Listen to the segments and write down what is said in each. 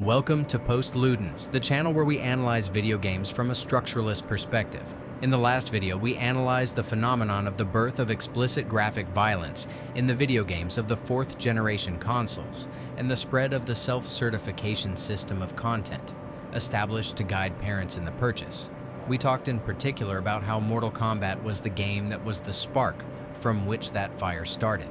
Welcome to POST-LUDENS, the channel where we analyze video games from a structuralist perspective. In the last video, we analyzed the phenomenon of the birth of explicit graphic violence in the video games of the fourth-generation consoles and the spread of the self-certification system of content, established to guide parents in the purchase. We talked in particular about how Mortal Kombat was the game that was the spark from which that fire started.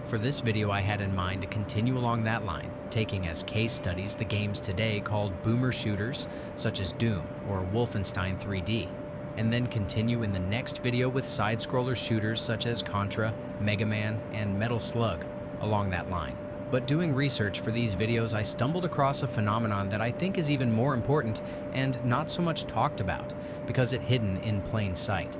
For this video, I had in mind to continue along that line, taking as case studies the games today called boomer shooters, such as Doom or Wolfenstein 3D, and then continue in the next video with side-scroller shooters such as Contra, Megaman, and Metal Slug along that line. But doing research for these videos, I stumbled across a phenomenon that I think is even more important and not so much talked about because it's hidden in plain sight.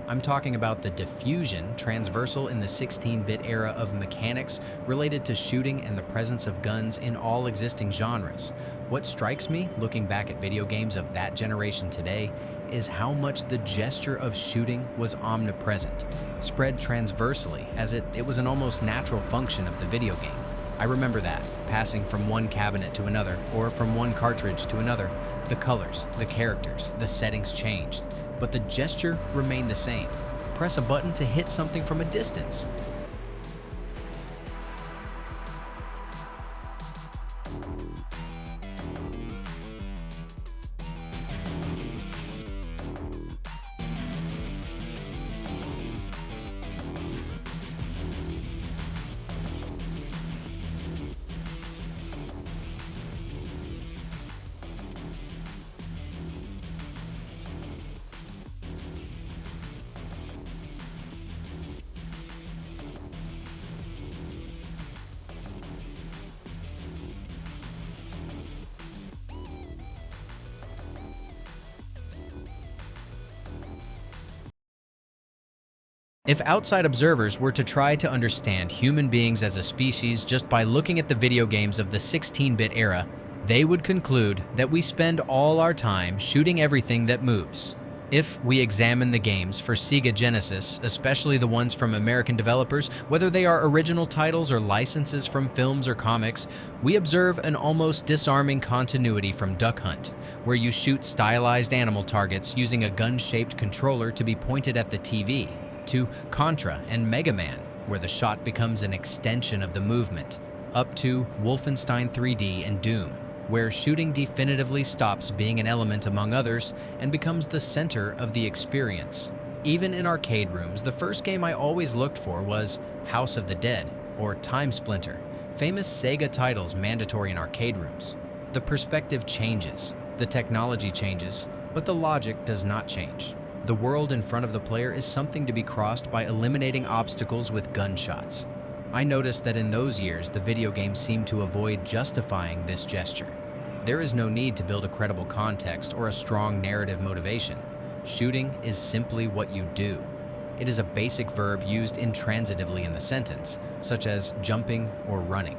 I'm talking about the diffusion transversal in the 16-bit era of mechanics related to shooting and the presence of guns in all existing genres. What strikes me, looking back at video games of that generation today, is how much the gesture of shooting was omnipresent, spread transversely as it was an almost natural function of the video game. I remember that, passing from one cabinet to another, or from one cartridge to another. The colors, the characters, the settings changed, but the gesture remained the same. Press a button to hit something from a distance. If outside observers were to try to understand human beings as a species just by looking at the video games of the 16-bit era, they would conclude that we spend all our time shooting everything that moves. If we examine the games for Sega Genesis, especially the ones from American developers, whether they are original titles or licenses from films or comics, we observe an almost disarming continuity from Duck Hunt, where you shoot stylized animal targets using a gun-shaped controller to be pointed at the TV, to Contra and Megaman, where the shot becomes an extension of the movement, up to Wolfenstein 3D and Doom, where shooting definitively stops being an element among others and becomes the center of the experience. Even in arcade rooms, the first game I always looked for was House of the Dead or Time Splinter, famous Sega titles mandatory in arcade rooms. The perspective changes, the technology changes, but the logic does not change. The world in front of the player is something to be crossed by eliminating obstacles with gunshots. I noticed that in those years, the video games seemed to avoid justifying this gesture. There is no need to build a credible context or a strong narrative motivation. Shooting is simply what you do. It is a basic verb used intransitively in the sentence, such as jumping or running.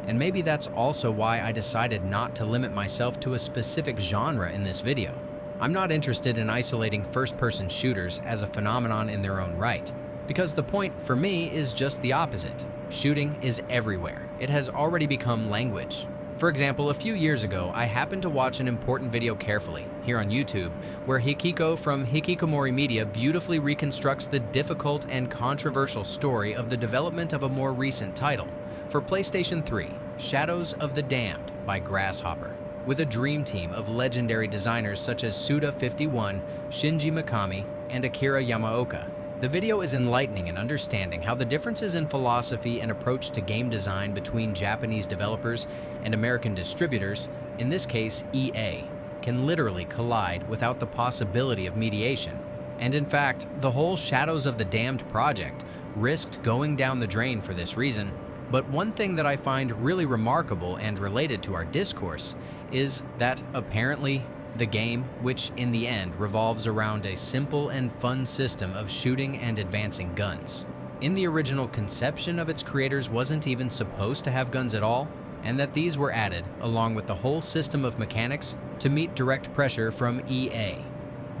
And maybe that's also why I decided not to limit myself to a specific genre in this video. I'm not interested in isolating first-person shooters as a phenomenon in their own right, because the point for me is just the opposite. Shooting is everywhere. It has already become language. For example, a few years ago, I happened to watch an important video carefully, here on YouTube, where Hikiko from Hikikomori Media beautifully reconstructs the difficult and controversial story of the development of a more recent title, for PlayStation 3, Shadows of the Damned by Grasshopper, with a dream team of legendary designers such as Suda51, Shinji Mikami, and Akira Yamaoka. The video is enlightening in understanding how the differences in philosophy and approach to game design between Japanese developers and American distributors, in this case EA, can literally collide without the possibility of mediation. And in fact, the whole Shadows of the Damned project risked going down the drain for this reason. But one thing that I find really remarkable and related to our discourse is that apparently the game, which in the end revolves around a simple and fun system of shooting and advancing guns, in the original conception of its creators wasn't even supposed to have guns at all, and that these were added, along with the whole system of mechanics, to meet direct pressure from EA.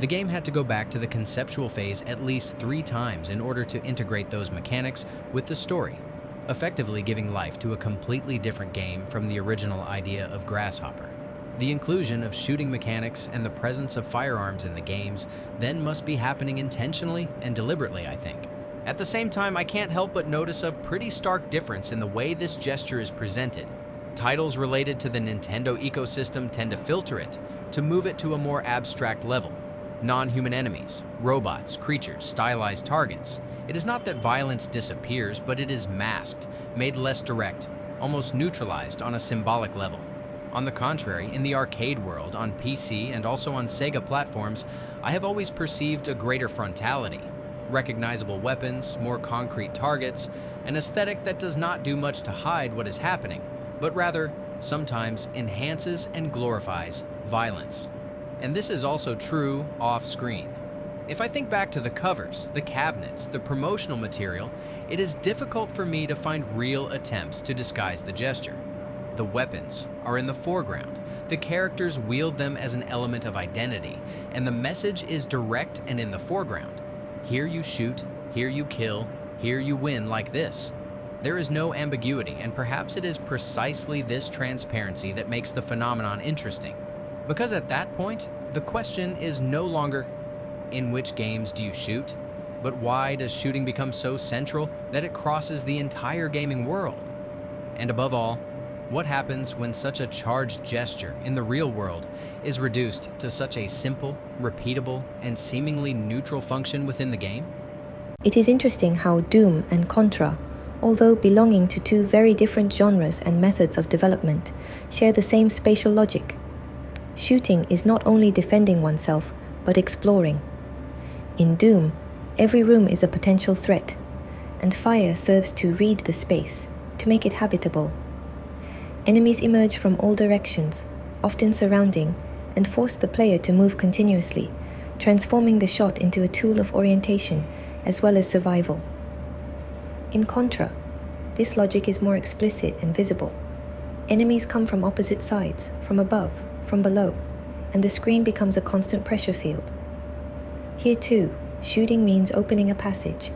The game had to go back to the conceptual phase at least 3 times in order to integrate those mechanics with the story, effectively giving life to a completely different game from the original idea of Grasshopper. The inclusion of shooting mechanics and the presence of firearms in the games then must be happening intentionally and deliberately, I think. At the same time, I can't help but notice a pretty stark difference in the way this gesture is presented. Titles related to the Nintendo ecosystem tend to filter it to move it to a more abstract level. Non-human enemies, robots, creatures, stylized targets. It is not that violence disappears, but it is masked, made less direct, almost neutralized on a symbolic level. On the contrary, in the arcade world, on PC and also on Sega platforms, I have always perceived a greater frontality. Recognizable weapons, more concrete targets, an aesthetic that does not do much to hide what is happening, but rather, sometimes enhances and glorifies violence. And this is also true off-screen. If I think back to the covers, the cabinets, the promotional material, it is difficult for me to find real attempts to disguise the gesture. The weapons are in the foreground, the characters wield them as an element of identity, and the message is direct and in the foreground. Here you shoot, here you kill, here you win like this. There is no ambiguity, and perhaps it is precisely this transparency that makes the phenomenon interesting. Because at that point, the question is no longer, in which games do you shoot? But why does shooting become so central that it crosses the entire gaming world? And above all, what happens when such a charged gesture in the real world is reduced to such a simple, repeatable, and seemingly neutral function within the game? It is interesting how Doom and Contra, although belonging to two very different genres and methods of development, share the same spatial logic. Shooting is not only defending oneself, but exploring. In Doom, every room is a potential threat, and fire serves to read the space, to make it habitable. Enemies emerge from all directions, often surrounding, and force the player to move continuously, transforming the shot into a tool of orientation as well as survival. In Contra, this logic is more explicit and visible. Enemies come from opposite sides, from above, from below, and the screen becomes a constant pressure field. Here too, shooting means opening a passage,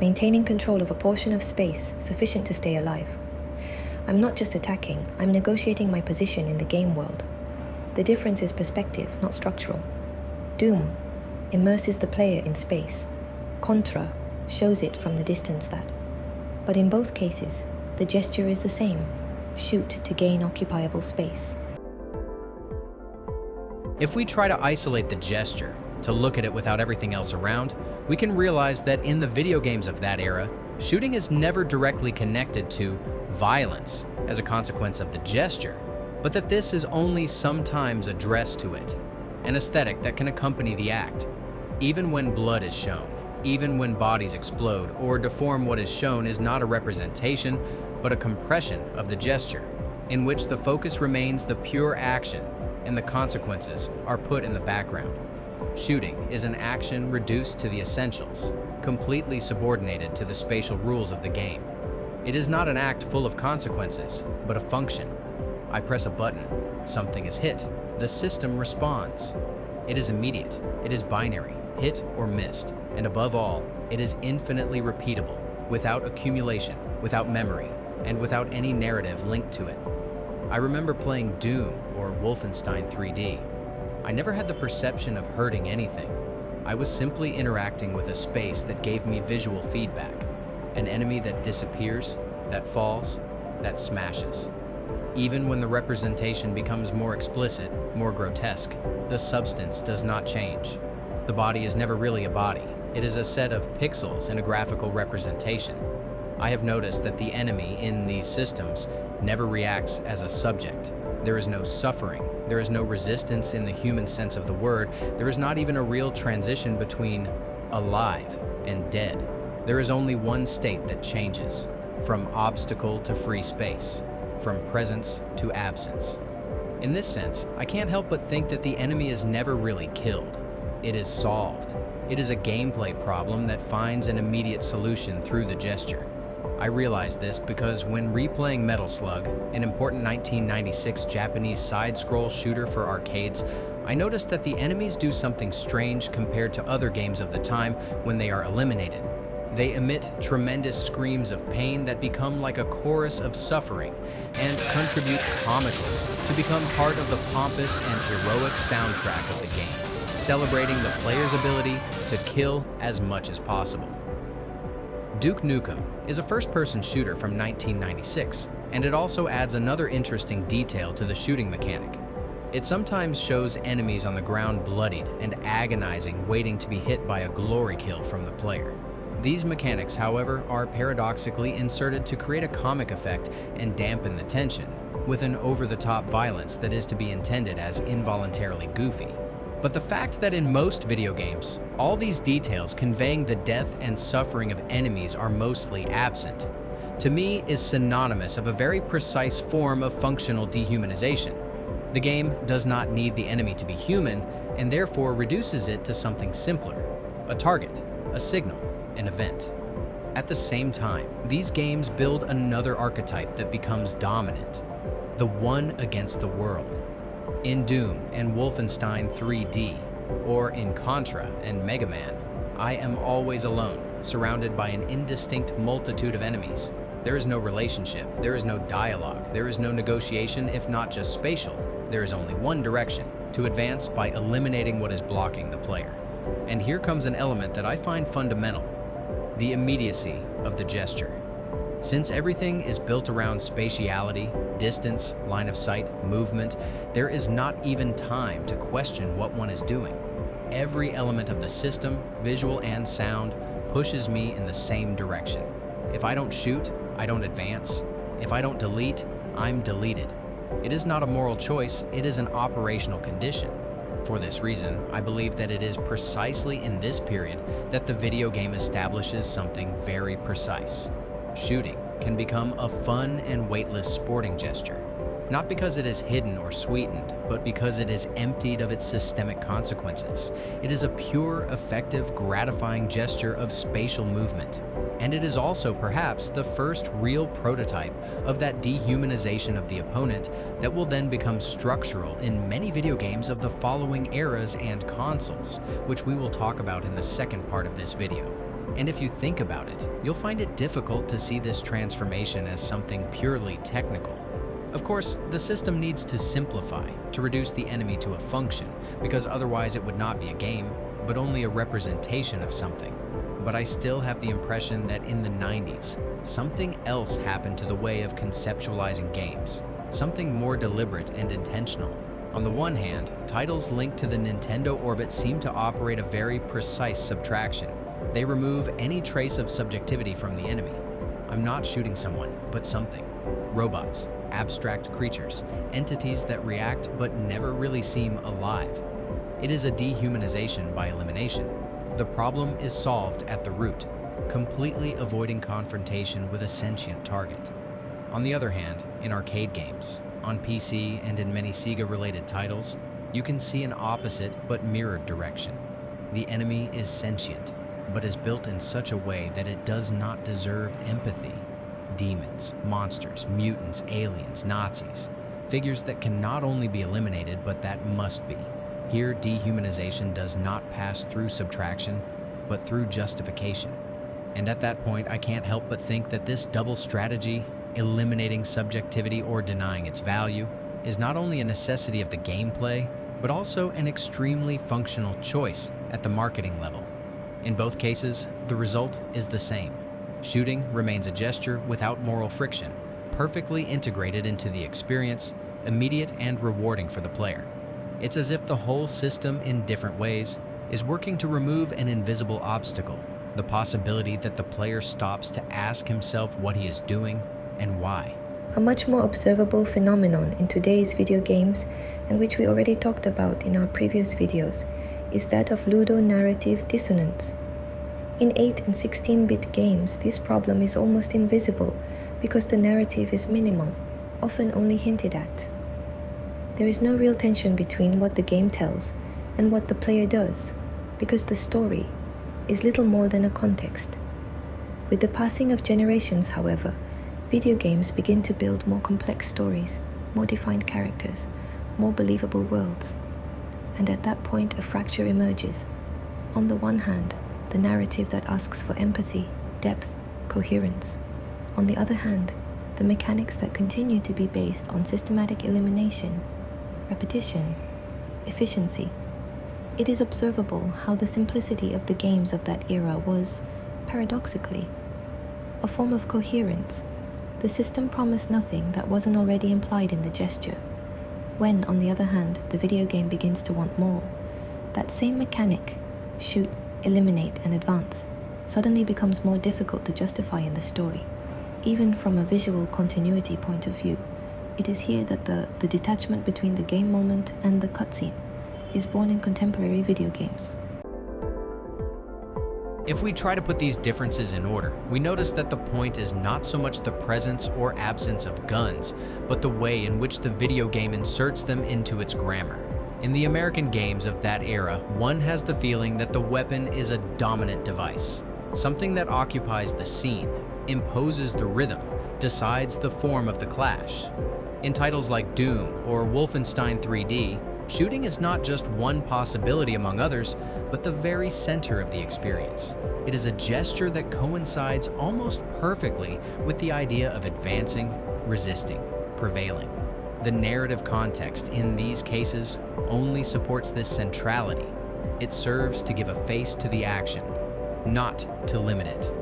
maintaining control of a portion of space sufficient to stay alive. I'm not just attacking, I'm negotiating my position in the game world. The difference is perspective, not structural. Doom immerses the player in space. Contra shows it from the distance that. But in both cases, the gesture is the same. Shoot to gain occupiable space. If we try to isolate the gesture, to look at it without everything else around, we can realize that in the video games of that era, shooting is never directly connected to violence as a consequence of the gesture, but that this is only sometimes addressed to it, an aesthetic that can accompany the act. Even when blood is shown, even when bodies explode or deform, what is shown is not a representation, but a compression of the gesture, in which the focus remains the pure action and the consequences are put in the background. Shooting is an action reduced to the essentials, completely subordinated to the spatial rules of the game. It is not an act full of consequences, but a function. I press a button, something is hit, the system responds. It is immediate, it is binary, hit or missed, and above all, it is infinitely repeatable, without accumulation, without memory, and without any narrative linked to it. I remember playing Doom or Wolfenstein 3D. I never had the perception of hurting anything. I was simply interacting with a space that gave me visual feedback, an enemy that disappears, that falls, that smashes. Even when the representation becomes more explicit, more grotesque, the substance does not change. The body is never really a body. It is a set of pixels in a graphical representation. I have noticed that the enemy in these systems never reacts as a subject. There is no suffering. There is no resistance in the human sense of the word. There is not even a real transition between alive and dead. There is only one state that changes, from obstacle to free space, from presence to absence. In this sense, I can't help but think that the enemy is never really killed. It is solved. It is a gameplay problem that finds an immediate solution through the gesture. I realize this because when replaying Metal Slug, an important 1996 Japanese side-scroll shooter for arcades, I noticed that the enemies do something strange compared to other games of the time when they are eliminated. They emit tremendous screams of pain that become like a chorus of suffering and contribute comically to become part of the pompous and heroic soundtrack of the game, celebrating the player's ability to kill as much as possible. Duke Nukem is a first-person shooter from 1996, and it also adds another interesting detail to the shooting mechanic. It sometimes shows enemies on the ground bloodied and agonizing, waiting to be hit by a glory kill from the player. These mechanics, however, are paradoxically inserted to create a comic effect and dampen the tension, with an over-the-top violence that is to be intended as involuntarily goofy. But the fact that in most video games, all these details conveying the death and suffering of enemies are mostly absent, to me is synonymous of a very precise form of functional dehumanization. The game does not need the enemy to be human, and therefore reduces it to something simpler: a target, a signal, an event. At the same time, these games build another archetype that becomes dominant: the one against the world. In Doom and Wolfenstein 3D, or in Contra and Megaman, I am always alone, surrounded by an indistinct multitude of enemies. There is no relationship, there is no dialogue, there is no negotiation, if not just spatial. There is only one direction: to advance by eliminating what is blocking the player. And here comes an element that I find fundamental: the immediacy of the gesture. Since everything is built around spatiality, distance, line of sight, movement, there is not even time to question what one is doing. Every element of the system, visual and sound, pushes me in the same direction. If I don't shoot, I don't advance. If I don't delete, I'm deleted. It is not a moral choice, it is an operational condition. For this reason, I believe that it is precisely in this period that the video game establishes something very precise. Shooting can become a fun and weightless sporting gesture, not because it is hidden or sweetened, but because it is emptied of its systemic consequences. It is a pure, effective, gratifying gesture of spatial movement. And it is also perhaps the first real prototype of that dehumanization of the opponent that will then become structural in many video games of the following eras and consoles, which we will talk about in the second part of this video. And if you think about it, you'll find it difficult to see this transformation as something purely technical. Of course, the system needs to simplify, to reduce the enemy to a function, because otherwise it would not be a game, but only a representation of something. But I still have the impression that in the 90s, something else happened to the way of conceptualizing games, something more deliberate and intentional. On the one hand, titles linked to the Nintendo orbit seem to operate a very precise subtraction. They remove any trace of subjectivity from the enemy. I'm not shooting someone, but something. Robots, abstract creatures, entities that react but never really seem alive. It is a dehumanization by elimination. The problem is solved at the root, completely avoiding confrontation with a sentient target. On the other hand, in arcade games, on PC, and in many Sega-related titles, you can see an opposite but mirrored direction. The enemy is sentient, but is built in such a way that it does not deserve empathy. Demons, monsters, mutants, aliens, Nazis, figures that can not only be eliminated, but that must be. Here, dehumanization does not pass through subtraction, but through justification. And at that point, I can't help but think that this double strategy, eliminating subjectivity or denying its value, is not only a necessity of the gameplay, but also an extremely functional choice at the marketing level. In both cases, the result is the same. Shooting remains a gesture without moral friction, perfectly integrated into the experience, immediate and rewarding for the player. It's as if the whole system, in different ways, is working to remove an invisible obstacle, the possibility that the player stops to ask himself what he is doing and why. A much more observable phenomenon in today's video games, and which we already talked about in our previous videos, is that of ludonarrative dissonance. In 8 and 16-bit games, this problem is almost invisible because the narrative is minimal, often only hinted at. There is no real tension between what the game tells and what the player does, because the story is little more than a context. With the passing of generations, however, video games begin to build more complex stories, more defined characters, more believable worlds. And at that point, a fracture emerges. On the one hand, the narrative that asks for empathy, depth, coherence. On the other hand, the mechanics that continue to be based on systematic elimination, repetition, efficiency. It is observable how the simplicity of the games of that era was, paradoxically, a form of coherence. The system promised nothing that wasn't already implied in the gesture. When, on the other hand, the video game begins to want more, that same mechanic, shoot, eliminate, and advance, suddenly becomes more difficult to justify in the story. Even from a visual continuity point of view, it is here that the detachment between the game moment and the cutscene is born in contemporary video games. If we try to put these differences in order, we notice that the point is not so much the presence or absence of guns, but the way in which the video game inserts them into its grammar. In the American games of that era, one has the feeling that the weapon is a dominant device, something that occupies the scene, imposes the rhythm, decides the form of the clash. In titles like Doom or Wolfenstein 3D, shooting is not just one possibility among others, but the very center of the experience. It is a gesture that coincides almost perfectly with the idea of advancing, resisting, prevailing. The narrative context in these cases only supports this centrality. It serves to give a face to the action, not to limit it.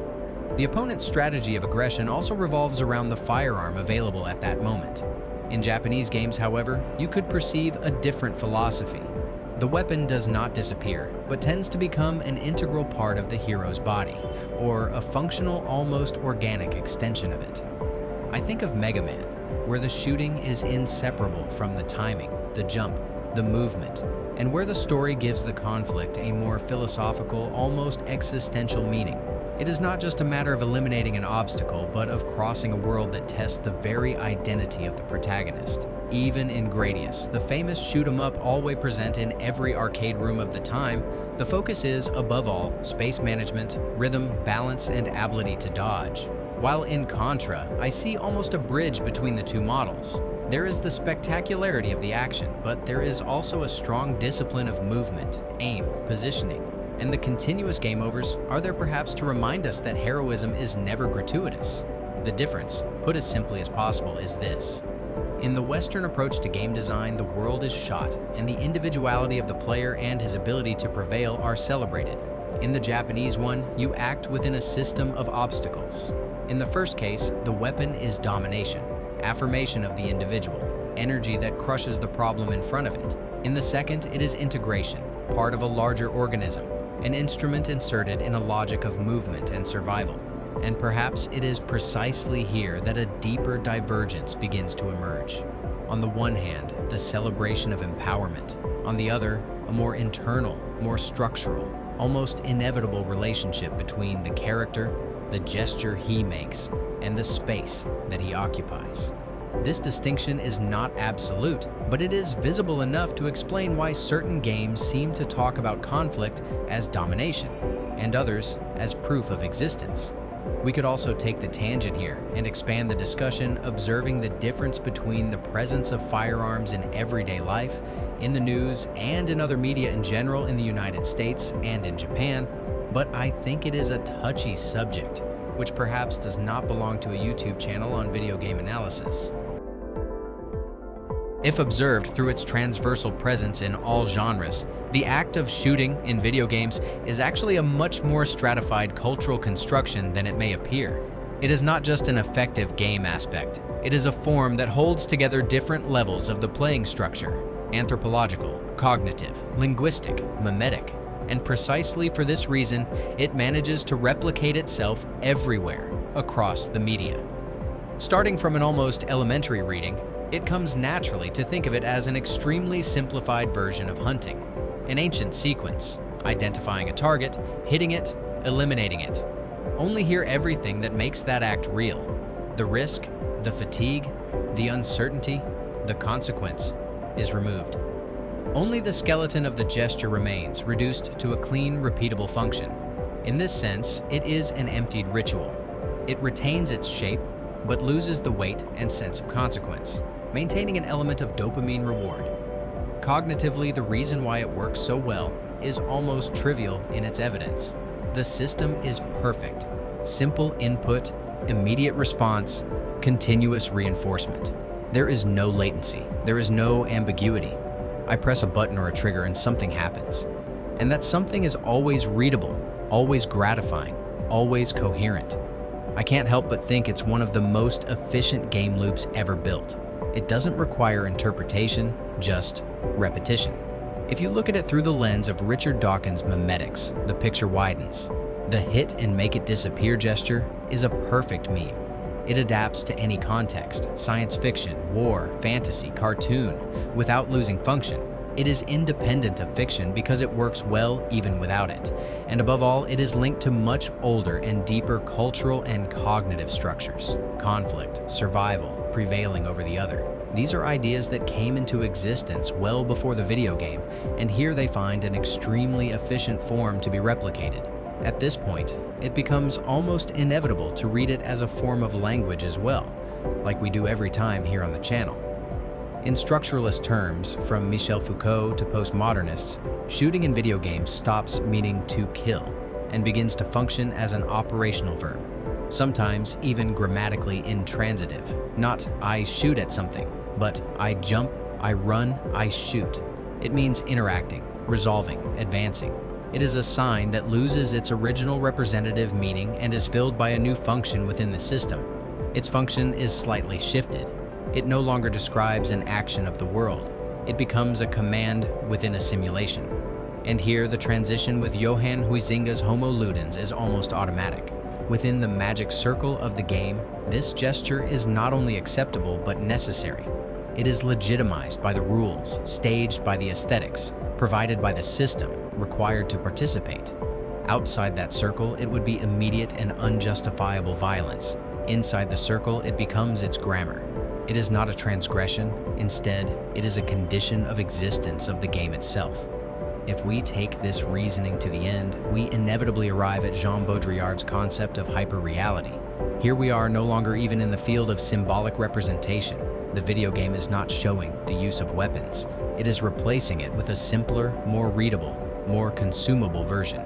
The opponent's strategy of aggression also revolves around the firearm available at that moment. In Japanese games, however, you could perceive a different philosophy. The weapon does not disappear, but tends to become an integral part of the hero's body, or a functional, almost organic extension of it. I think of Mega Man, where the shooting is inseparable from the timing, the jump, the movement, and where the story gives the conflict a more philosophical, almost existential meaning. It is not just a matter of eliminating an obstacle, but of crossing a world that tests the very identity of the protagonist. Even in Gradius, the famous shoot-'em-up always present in every arcade room of the time, the focus is, above all, space management, rhythm, balance, and ability to dodge. While in Contra, I see almost a bridge between the two models. There is the spectacularity of the action, but there is also a strong discipline of movement, aim, positioning, and the continuous game overs are there perhaps to remind us that heroism is never gratuitous. The difference, put as simply as possible, is this. In the Western approach to game design, the world is shot, and the individuality of the player and his ability to prevail are celebrated. In the Japanese one, you act within a system of obstacles. In the first case, the weapon is domination, affirmation of the individual, energy that crushes the problem in front of it. In the second, it is integration, part of a larger organism, an instrument inserted in a logic of movement and survival. And perhaps it is precisely here that a deeper divergence begins to emerge. On the one hand, the celebration of empowerment. On the other, a more internal, more structural, almost inevitable relationship between the character, the gesture he makes, and the space that he occupies. This distinction is not absolute, but it is visible enough to explain why certain games seem to talk about conflict as domination, and others as proof of existence. We could also take the tangent here and expand the discussion, observing the difference between the presence of firearms in everyday life, in the news, and in other media in general in the United States and in Japan. But I think it is a touchy subject, which perhaps does not belong to a YouTube channel on video game analysis. If observed through its transversal presence in all genres, the act of shooting in video games is actually a much more stratified cultural construction than it may appear. It is not just an effective game aspect, it is a form that holds together different levels of the playing structure: anthropological, cognitive, linguistic, mimetic. And precisely for this reason, it manages to replicate itself everywhere across the media. Starting from an almost elementary reading, it comes naturally to think of it as an extremely simplified version of hunting. An ancient sequence, identifying a target, hitting it, eliminating it. Only here everything that makes that act real. The risk, the fatigue, the uncertainty, the consequence is removed. Only the skeleton of the gesture remains, reduced to a clean, repeatable function. In this sense, it is an emptied ritual. It retains its shape, but loses the weight and sense of consequence, maintaining an element of dopamine reward. Cognitively, the reason why it works so well is almost trivial in its evidence. The system is perfect. simple input, immediate response, continuous reinforcement. There is no latency. There is no ambiguity. I press a button or a trigger and something happens. And that something is always readable, always gratifying, always coherent. I can't help but think it's one of the most efficient game loops ever built. It doesn't require interpretation, just repetition. If you look at it through the lens of Richard Dawkins' memetics, the picture widens. The hit and make it disappear gesture is a perfect meme. It adapts to any context, science fiction, war, fantasy, cartoon, without losing function. It is independent of fiction because it works well even without it. And above all, it is linked to much older and deeper cultural and cognitive structures. Conflict, survival, prevailing over the other. These are ideas that came into existence well before the video game, and here they find an extremely efficient form to be replicated. At this point, it becomes almost inevitable to read it as a form of language as well, like we do every time here on the channel. In structuralist terms, from Michel Foucault to postmodernists, shooting in video games stops meaning to kill and begins to function as an operational verb, sometimes even grammatically intransitive. Not I shoot at something, but I jump, I run, I shoot. It means interacting, resolving, advancing. It is a sign that loses its original representative meaning and is filled by a new function within the system. Its function is slightly shifted. It no longer describes an action of the world. It becomes a command within a simulation. And here, the transition with Johann Huizinga's Homo Ludens is almost automatic. Within the magic circle of the game, this gesture is not only acceptable but necessary. It is legitimized by the rules, staged by the aesthetics, provided by the system, required to participate. Outside that circle, it would be immediate and unjustifiable violence. Inside the circle, it becomes its grammar. It is not a transgression. Instead, it is a condition of existence of the game itself. If we take this reasoning to the end, we inevitably arrive at Jean Baudrillard's concept of hyperreality. Here we are no longer even in the field of symbolic representation. The video game is not showing the use of weapons. It is replacing it with a simpler, more readable, more consumable version.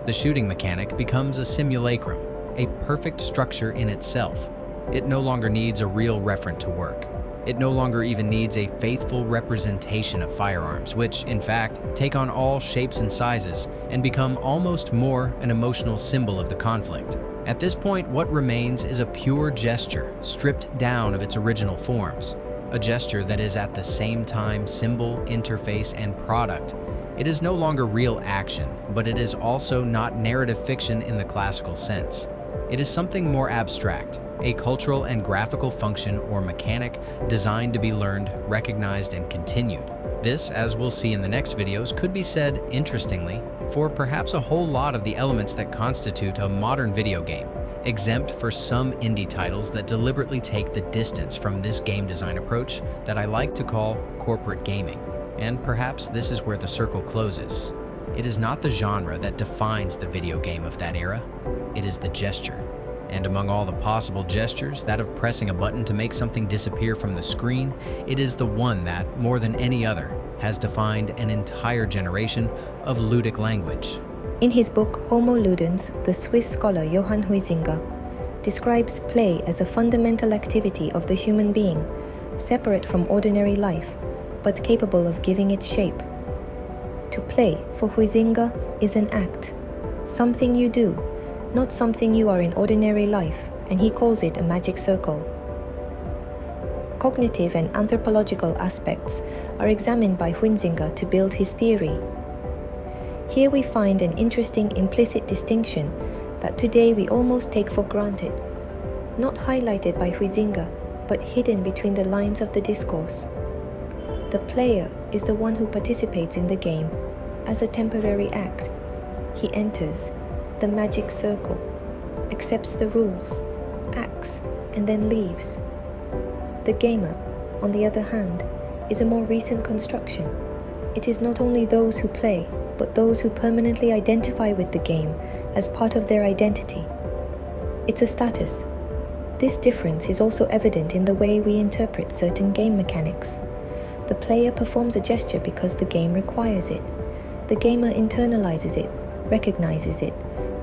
The shooting mechanic becomes a simulacrum, a perfect structure in itself. It no longer needs a real referent to work. It no longer even needs a faithful representation of firearms, which, in fact, take on all shapes and sizes and become almost more an emotional symbol of the conflict. At this point, what remains is a pure gesture, stripped down of its original forms. A gesture that is at the same time symbol, interface, and product. It is no longer real action, but it is also not narrative fiction in the classical sense. It is something more abstract, a cultural and graphical function or mechanic designed to be learned, recognized, and continued. This, as we'll see in the next videos, could be said, interestingly, for perhaps a whole lot of the elements that constitute a modern video game, exempt for some indie titles that deliberately take the distance from this game design approach that I like to call corporate gaming. And perhaps this is where the circle closes. It is not the genre that defines the video game of that era, it is the gesture. And among all the possible gestures, that of pressing a button to make something disappear from the screen, it is the one that, more than any other, has defined an entire generation of ludic language. In his book Homo Ludens, the Swiss scholar Johann Huizinga describes play as a fundamental activity of the human being, separate from ordinary life, but capable of giving it shape. To play, for Huizinga, is an act, something you do, not something you are in ordinary life, and he calls it a magic circle. Cognitive and anthropological aspects are examined by Huizinga to build his theory. Here we find an interesting implicit distinction that today we almost take for granted, not highlighted by Huizinga, but hidden between the lines of the discourse. The player is the one who participates in the game as a temporary act. He enters the magic circle, accepts the rules, acts, and then leaves. The gamer, on the other hand, is a more recent construction. It is not only those who play, but those who permanently identify with the game as part of their identity. It's a status. This difference is also evident in the way we interpret certain game mechanics. The player performs a gesture because the game requires it. The gamer internalizes it, recognizes it,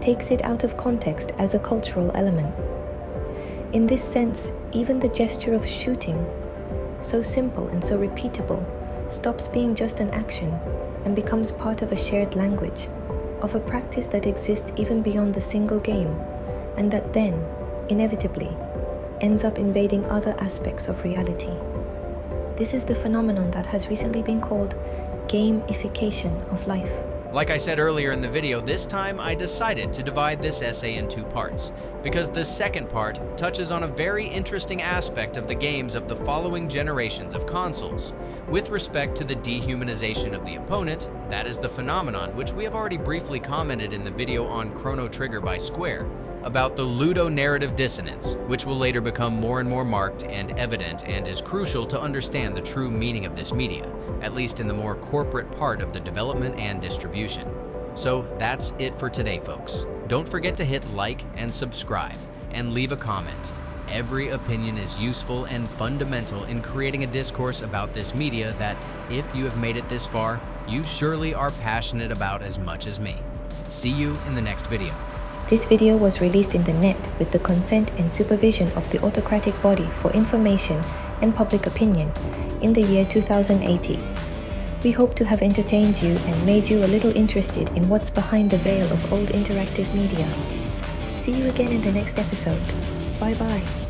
takes it out of context as a cultural element. In this sense, even the gesture of shooting, so simple and so repeatable, stops being just an action and becomes part of a shared language, of a practice that exists even beyond the single game, and that then, inevitably, ends up invading other aspects of reality. This is the phenomenon that has recently been called gamification of life. Like I said earlier in the video, this time I decided to divide this essay in two parts, because the second part touches on a very interesting aspect of the games of the following generations of consoles. With respect to the dehumanization of the opponent, that is the phenomenon which we have already briefly commented in the video on Chrono Trigger by Square, about the ludonarrative dissonance, which will later become more and more marked and evident and is crucial to understand the true meaning of this media, at least in the more corporate part of the development and distribution. So that's it for today, folks. Don't forget to hit like and subscribe, and leave a comment. Every opinion is useful and fundamental in creating a discourse about this media that, if you have made it this far, you surely are passionate about as much as me. See you in the next video. This video was released in the net with the consent and supervision of the Autocratic Body for Information and Public Opinion in the year 2018. We hope to have entertained you and made you a little interested in what's behind the veil of old interactive media. See you again in the next episode. Bye bye.